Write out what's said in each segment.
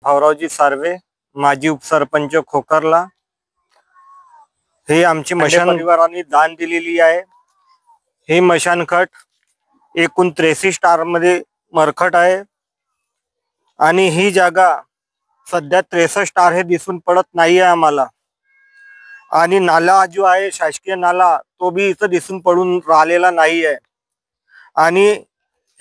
भाऊरावजी सार्वे, माजी उपसरपंच खोकरला। हे आमची मशान परिवाराने दान दिलेली आहे। हे मशानखट एकूण 83 स्टार मध्ये मरखट आहे आणि ही जागा सध्या 63 स्टार हे दिसून पडत नाही आहे आम्हाला। आणि नाला जो आहे शासकीय नाला तो भी इथं दिसून पडून राहिलेला नाही आहे। आणि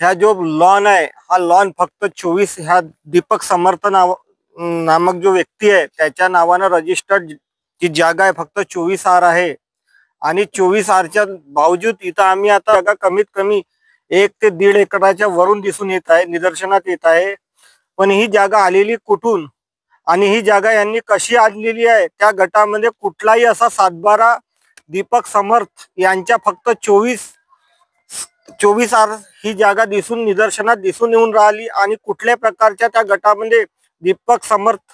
ह्या जो लॉन आहे हा लॉन फक्त 24 ह्या दीपक समर्थ नामक जो व्यक्ती आहे त्याच्या नावाने रजिस्टर्ड जी जागा आहे फक्त 24 आर आहे। आणि 24 आरच्या बावजूद इथं आम्ही आता जागा कमीत कमी 1 ते 1.5 एकराच्या वरून दिसून येत आहे, निदर्शनात येत आहे। पण ही जागा आलेली कुठून आणि ही जागा यांनी कशी आणलेली आहे? त्या गटामध्ये कुठलाही असा 7/12 दीपक समर्थ यांच्या फक्त 24 आर ही जागा दिसून निदर्शनात दिसून येऊन राहिली। आणि कुठल्या प्रकारच्या त्या गटामध्ये दीपक समर्थ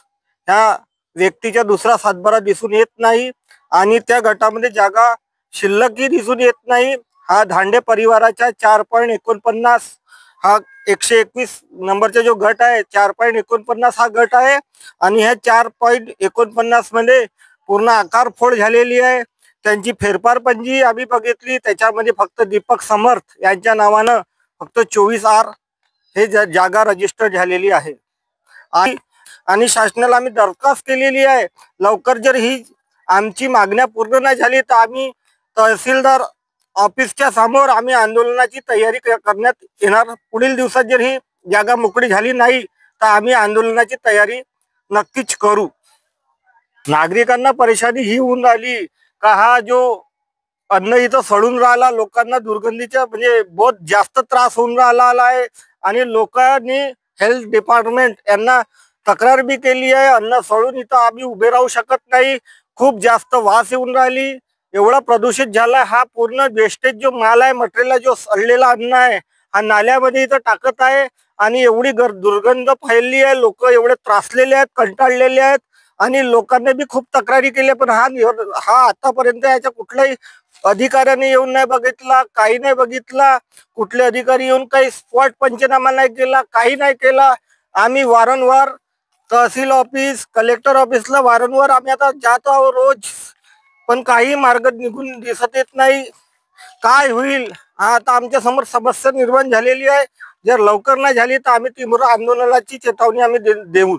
ह्या व्यक्तीच्या दुसरा 7/12 दिसून येत नाही आणि त्या गटामध्ये जागा शिल्लकही दिसून येत नाही। हा धांडे परिवाराच्या 4.49 हा 121 नंबरचा जो गट आहे 4.49 हा गट आहे। आणि ह्या 4.49 मध्ये पूर्ण आकार फोड झालेली आहे। त्यांची फेरफार पंजी आम्ही बघितली, त्याच्यामध्ये फक्त दीपक समर्थ यांच्या नावानं फक्त 24 आर हे जागा रजिस्टर झालेली आहे। आणि शासनाला आम्ही दरखास्त केलेली आहे, लवकर जर ही आमची मागण्या पूर्ण नाही झाली तर आम्ही तहसीलदार ऑफिसच्या समोर आम्ही आंदोलनाची तयारी करण्यात येणार। पुढील दिवसात जर ही जागा मोकळी झाली नाही तर आम्ही आंदोलनाची तयारी नक्कीच करू। नागरिकांना परेशानी ही होऊन राहिली का हा जो अन्न इथं सडून राहिला, लोकांना दुर्गंधीचा म्हणजे बहुत जास्त त्रास होऊन राहिला आहे। आणि लोकांनी हेल्थ डिपार्टमेंट यांना तक्रार भी केली आहे, अन्न सडून इथं आम्ही उभे राहू शकत नाही, खूप जास्त वास येऊन राहिली, एवढा प्रदूषित झाला। हा पूर्ण वेस्टेज जो माल आहे, मटेरियल जो सडलेला अन्न आहे हा नाल्यामध्ये इथं टाकत आहे आणि एवढी दुर्गंध फैलली आहे, लोक एवढे त्रासलेले आहेत, कंटाळलेले आहेत आणि लोकांनी बी खूप तक्रारी केली। पण हा आतापर्यंत याच्या कुठल्याही अधिकाऱ्याने येऊन नाही बघितला, काही नाही बघितला, कुठले अधिकारी येऊन काही स्पॉट पंचनामा नाही केला, काही नाही केला। आम्ही वारंवार तहसील ऑफिस, कलेक्टर ऑफिसला वारंवार आम्ही आता जात आहोत रोज, पण काही मार्ग निघून दिसत येत नाही। काय होईल आता आमच्या समोर समस्या निर्माण झालेली आहे, जर लवकर नाही झाली तर आम्ही तीव्र आंदोलनाची चेतावणी आम्ही देऊ।